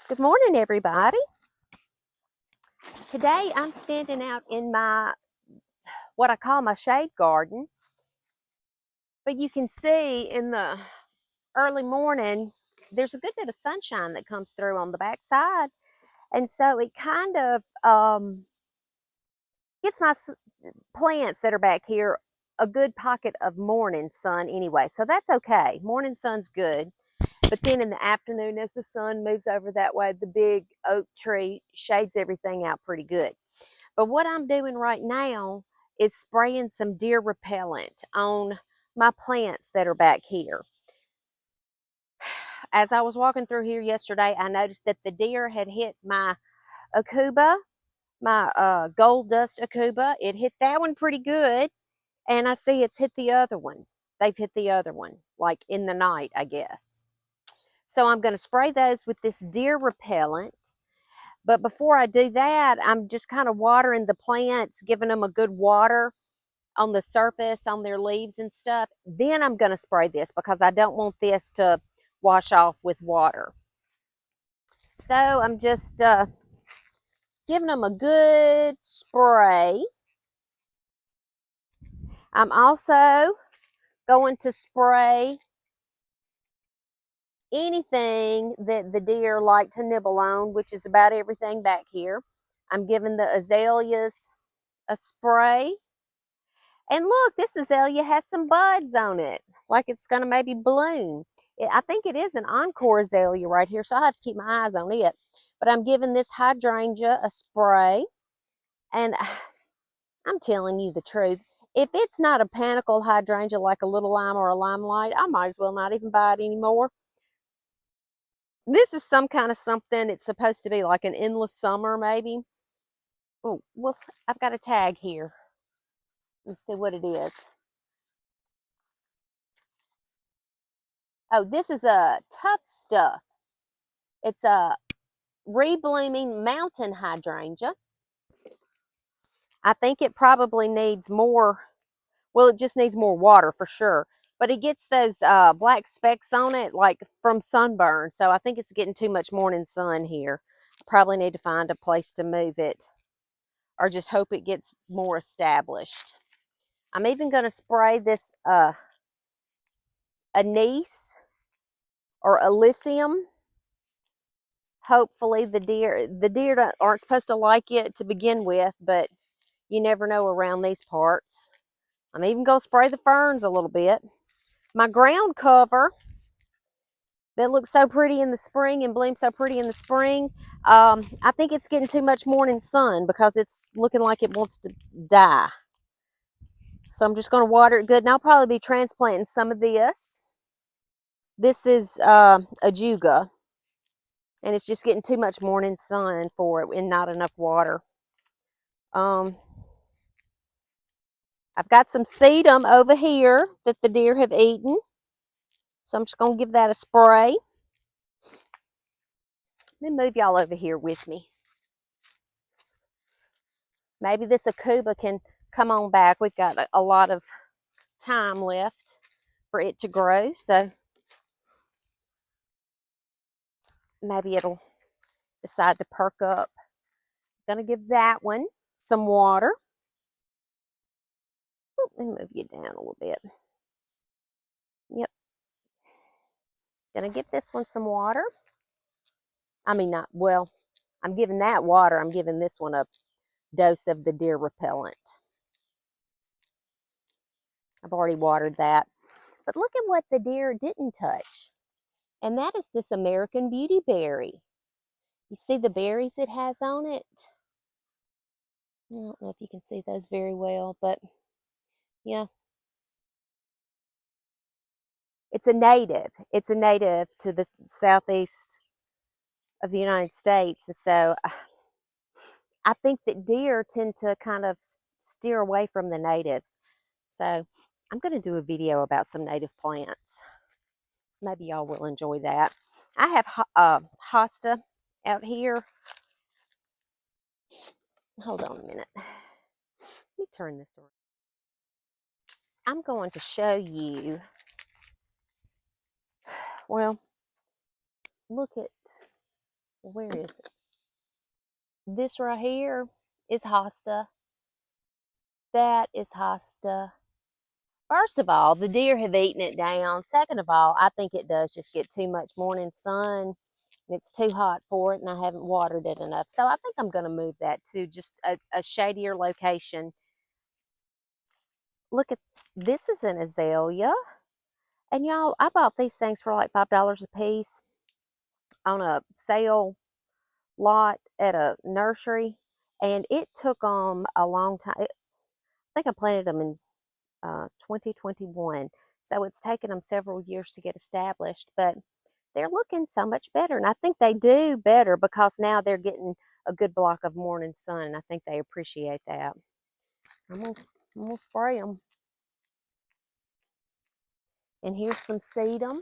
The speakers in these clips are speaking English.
Good morning, everybody. Today I'm standing out in what I call my shade garden. But you can see in the early morning, there's a good bit of sunshine that comes through on the back side. And so it kind of gets my plants that are back here a good pocket of morning sun anyway. So that's okay. Morning sun's good. But then in the afternoon, as the sun moves over that way, the big oak tree shades everything out pretty good. But what I'm doing right now is spraying some deer repellent on my plants that are back here. As I was walking through here yesterday, I noticed that the deer had hit my aucuba, my gold dust aucuba. It hit that one pretty good, and I see it's hit the other one. They've hit the other one, like in the night, I guess. So I'm going to spray those with this deer repellent. But before I do that, I'm just kind of watering the plants, giving them a good water on the surface, on their leaves and stuff. Then I'm going to spray this because I don't want this to wash off with water. So I'm just giving them a good spray. I'm also going to spray anything that the deer like to nibble on, which is about everything back here. I'm giving the azaleas a spray. And look, this azalea has some buds on it, like it's going to maybe bloom. I think it is an encore azalea right here, so I have to keep my eyes on it. But I'm giving this hydrangea a spray, and I'm telling you the truth. If it's not a panicle hydrangea like a little lime or a limelight, I might as well not even buy it anymore. This is some kind of something. It's supposed to be like an endless summer, maybe. Oh, well, I've got a tag here. Let's see what it is. Oh, this is a Tough Stuff. It's a reblooming mountain hydrangea. I think it probably needs more, well, it just needs more water for sure. But it gets those black specks on it, like from sunburn. So I think it's getting too much morning sun here. I probably need to find a place to move it or just hope it gets more established. I'm even going to spray this anise or Elysium. Hopefully the deer aren't supposed to like it to begin with, but you never know around these parts. I'm even going to spray the ferns a little bit. My ground cover that looks so pretty in the spring and blooms so pretty in the spring, I think it's getting too much morning sun because it's looking like it wants to die. So I'm just going to water it good, and I'll probably be transplanting some of this. This is a juga, and it's just getting too much morning sun for it and not enough water. I've got some sedum over here that the deer have eaten. So I'm just going to give that a spray. Let me move y'all over here with me. Maybe this aucuba can come on back. We've got a lot of time left for it to grow. So maybe it'll decide to perk up. I'm going to give that one some water. Let me move you down a little bit. Yep. Going to give this one some water. I mean, not, well, I'm giving that water. I'm giving this one a dose of the deer repellent. I've already watered that. But look at what the deer didn't touch. And that is this American Beauty berry. You see the berries it has on it? I don't know if you can see those very well, but yeah. It's a native. It's a native to the southeast of the United States. And so I think that deer tend to kind of steer away from the natives. So I'm going to do a video about some native plants. Maybe y'all will enjoy that. I have hosta out here. Hold on a minute. Let me turn this around. I'm going to show you, well, look at Where is it? This right here is hosta. That is hosta. First of all, the deer have eaten it down. Second of all, I think it does just get too much morning sun, and it's too hot for it, and I haven't watered it enough. So I think I'm going to move that to just a shadier location. Look at this, is an azalea. And y'all, I bought these things for like $5 a piece on a sale lot at a nursery, and it took them a long time. I think I planted them in 2021, so it's taken them several years to get established, but they're looking so much better, and I think they do better because now they're getting a good block of morning sun, and I think they appreciate that. I'm gonna spray them. And here's some sedum.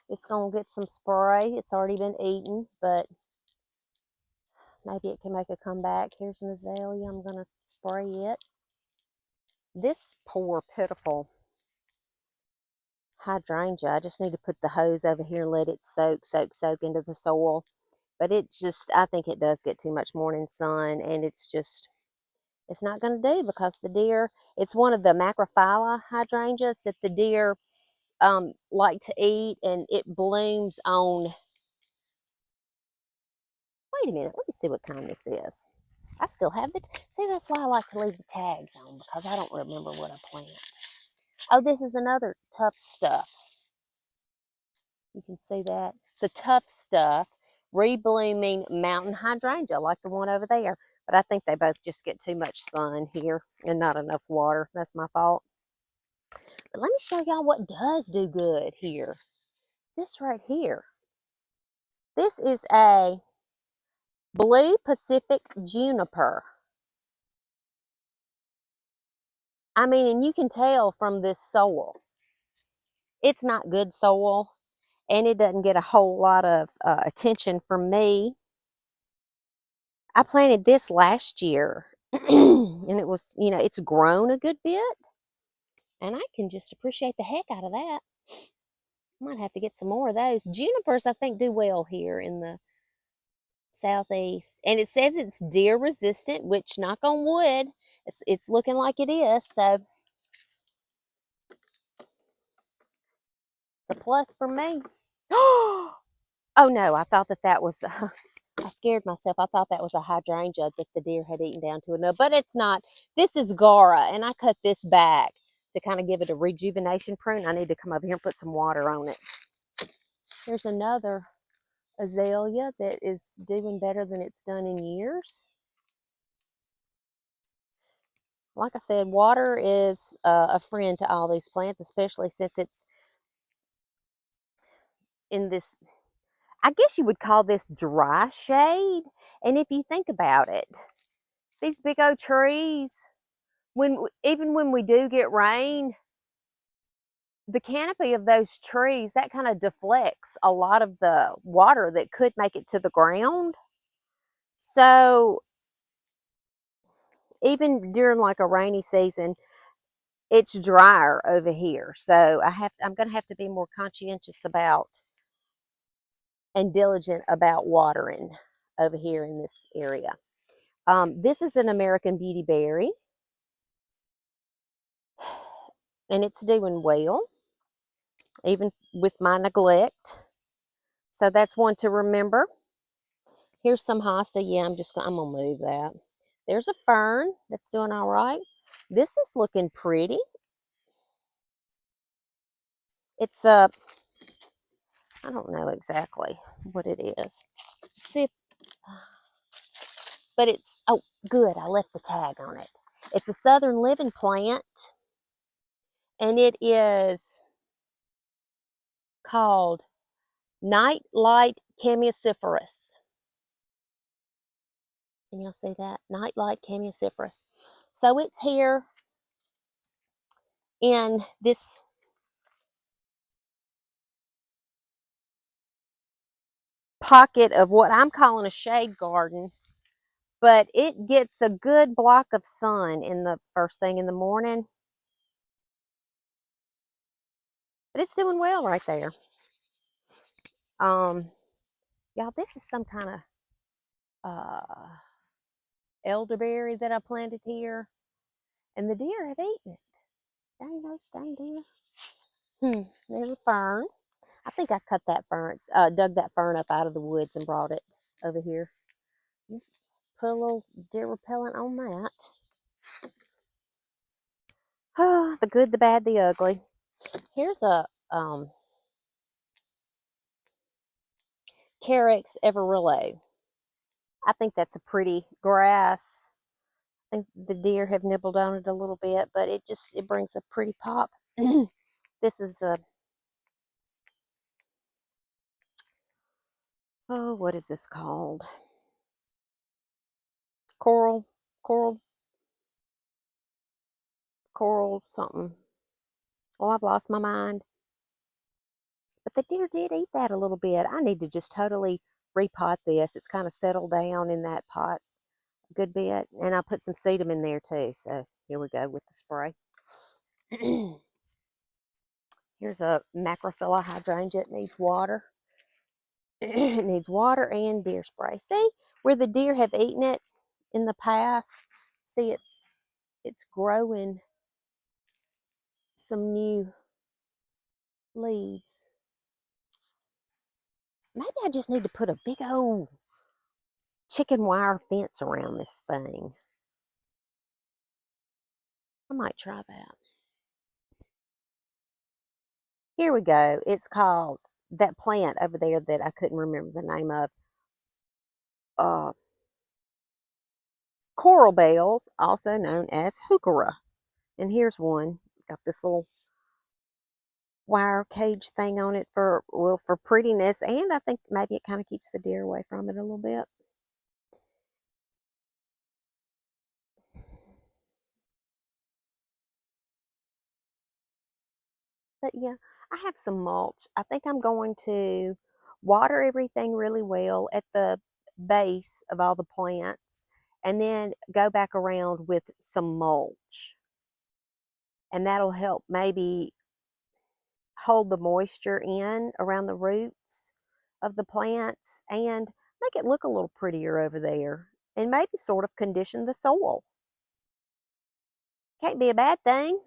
It's gonna get some spray. It's already been eaten, but maybe it can make a comeback. Here's an azalea. I'm gonna spray it. This poor, pitiful hydrangea, I just need to put the hose over here and let it soak into the soil. But it's just, I think it does get too much morning sun, and it's not going to do because the deer, it's one of the macrophylla hydrangeas that the deer like to eat, and it blooms on, wait a minute, let me see what kind this is. I still have it. See, that's why I like to leave the tags on, because I don't remember what I planted. Oh, this is another tough stuff. You can see that. It's a tough stuff, reblooming mountain hydrangea like the one over there. But I think they both just get too much sun here and not enough water. That's my fault. But let me show y'all what does do good here. This right here. This is a blue Pacific juniper. I mean, and you can tell from this soil. It's not good soil, and it doesn't get a whole lot of attention from me. I planted this last year, and it was, it's grown a good bit, and I can just appreciate the heck out of that. I might have to get some more of those. Junipers, I think, do well here in the southeast, and it says it's deer resistant, which, knock on wood, it's looking like it is. So it's a plus for me. Oh no, I thought that was I scared myself. I thought that was a hydrangea that the deer had eaten down to a nub, but it's not. This is Gara, and I cut this back to kind of give it a rejuvenation prune. I need to come over here and put some water on it. There's another azalea that is doing better than it's done in years. Like I said, water is a friend to all these plants, especially since it's in this, I guess you would call this dry shade. And if you think about it, these big old trees, even when we do get rain, the canopy of those trees, that kind of deflects a lot of the water that could make it to the ground. So even during like a rainy season, it's drier over here. So I'm going to have to be more conscientious about and diligent about watering over here in this area. This is an American Beauty Berry, and it's doing well, even with my neglect. So that's one to remember. Here's some hosta. Yeah, I'm gonna move that. There's a fern that's doing all right. This is looking pretty. It's a, I don't know exactly what it is. Let's see if, but it's, oh, good, I left the tag on it. It's a southern living plant, and it is called Nightlight Chamaecyparis. Can y'all see that? Nightlight Chamaecyparis. So it's here in this pocket of what I'm calling a shade garden, but it gets a good block of sun in the first thing in the morning. But it's doing well right there. Y'all, this is some kind of elderberry that I planted here, and the deer have eaten it. Dang those dang deer. There's a fern. I think I cut that fern, dug that fern up out of the woods and brought it over here. Put a little deer repellent on that. The good, the bad, the ugly. Here's a Carex Everillo. I think that's a pretty grass. I think the deer have nibbled on it a little bit, but it brings a pretty pop. This is a what is this called? Coral, coral, coral something. Oh, I've lost my mind. But the deer did eat that a little bit. I need to just totally repot this. It's kind of settled down in that pot a good bit. And I put some sedum in there too. So here we go with the spray. Here's a macrophylla hydrangea. It needs water. It needs water and deer spray. See, where the deer have eaten it in the past, see it's growing some new leaves. Maybe I just need to put a big old chicken wire fence around this thing. I might try that. Here we go. It's called that plant over there that I couldn't remember the name of. Coral bells, also known as heuchera. And here's one. Got this little wire cage thing on it for prettiness, and I think maybe it kind of keeps the deer away from it a little bit. But yeah, I have some mulch. I think I'm going to water everything really well at the base of all the plants and then go back around with some mulch. And that'll help maybe hold the moisture in around the roots of the plants and make it look a little prettier over there and maybe sort of condition the soil. Can't be a bad thing.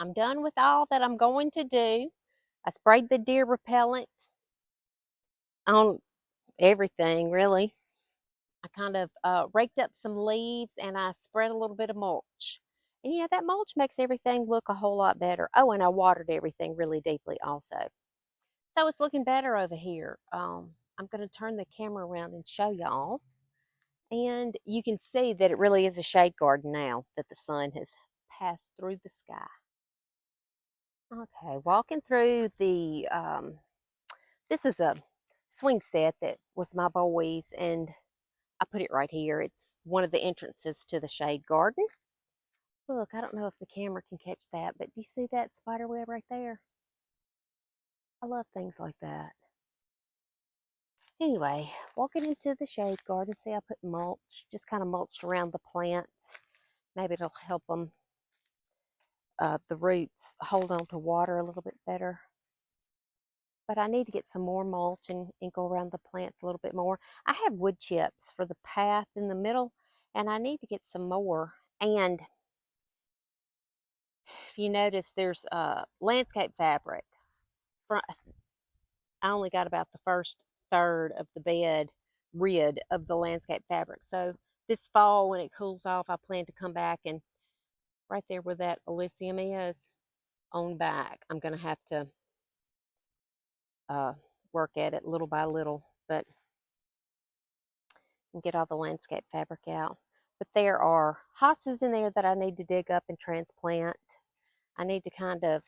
I'm done with all that I'm going to do. I sprayed the deer repellent on everything, really. I kind of raked up some leaves and I spread a little bit of mulch. And that mulch makes everything look a whole lot better. Oh, and I watered everything really deeply also. So it's looking better over here. I'm going to turn the camera around and show y'all. And you can see that it really is a shade garden now that the sun has passed through the sky. Okay, walking through this is a swing set that was my boys, and I put it right here. It's one of the entrances to the shade garden. Look, I don't know if the camera can catch that, but do you see that spider web right there? I love things like that. Anyway, walking into the shade garden, see I put mulch, just kind of mulched around the plants. Maybe it'll help them, the roots, hold on to water a little bit better. But I need to get some more mulch and go around the plants a little bit more. I have wood chips for the path in the middle, and I need to get some more. And if you notice, there's landscape fabric. I only got about the first third of the bed rid of the landscape fabric. So this fall, when it cools off, I plan to come back and right there where that Elysium is, on back, I'm going to have to work at it little by little, but and get all the landscape fabric out. But there are hostas in there that I need to dig up and transplant. I need to kind of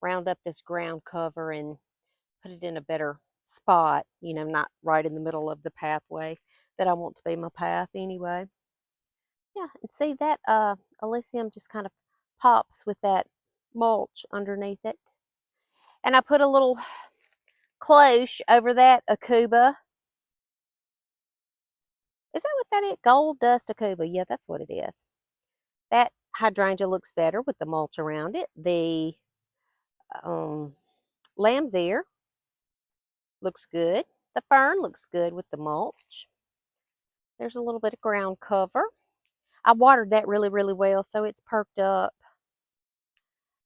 round up this ground cover and put it in a better spot, not right in the middle of the pathway that I want to be my path anyway. Yeah, and see that Elysium just kind of pops with that mulch underneath it. And I put a little cloche over that Akuba. Is that what that is? Gold dust Akuba. Yeah, that's what it is. That hydrangea looks better with the mulch around it. The lamb's ear looks good. The fern looks good with the mulch. There's a little bit of ground cover. I watered that really, really well, so it's perked up.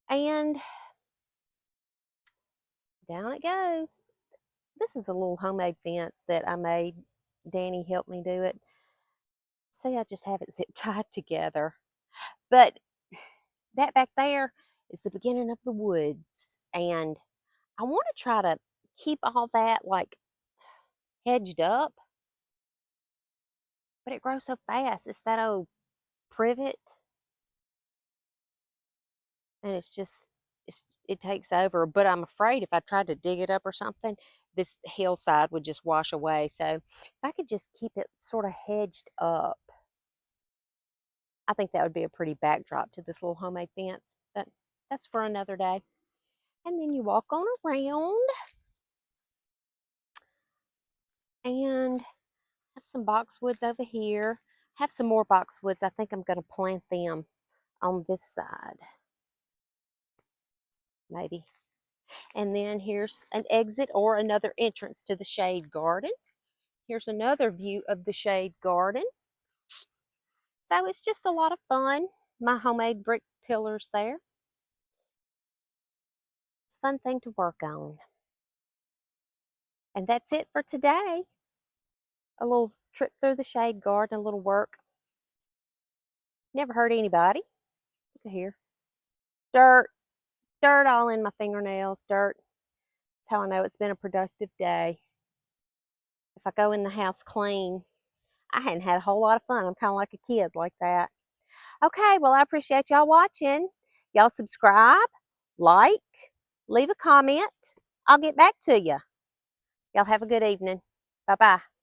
And down it goes. This is a little homemade fence that I made. Danny helped me do it. See, I just have it zip tied together. But that back there is the beginning of the woods. And I want to try to keep all that like hedged up. But it grows so fast. It's that old privet. And it takes over. But I'm afraid if I tried to dig it up or something, this hillside would just wash away. So if I could just keep it sort of hedged up, I think that would be a pretty backdrop to this little homemade fence. But that's for another day. And then you walk on around and have some boxwoods over here. Have some more boxwoods. I think I'm going to plant them on this side. Maybe. And then here's an exit or another entrance to the shade garden. Here's another view of the shade garden. So it's just a lot of fun. My homemade brick pillars there. It's a fun thing to work on. And that's it for today. A little trip through the shade garden, a little work. Never hurt anybody. Look at here. Dirt all in my fingernails, dirt. That's how I know it's been a productive day. If I go in the house clean, I hadn't had a whole lot of fun. I'm kind of like a kid like that. Okay, well, I appreciate y'all watching. Y'all subscribe, like, leave a comment. I'll get back to you. Y'all have a good evening. Bye-bye.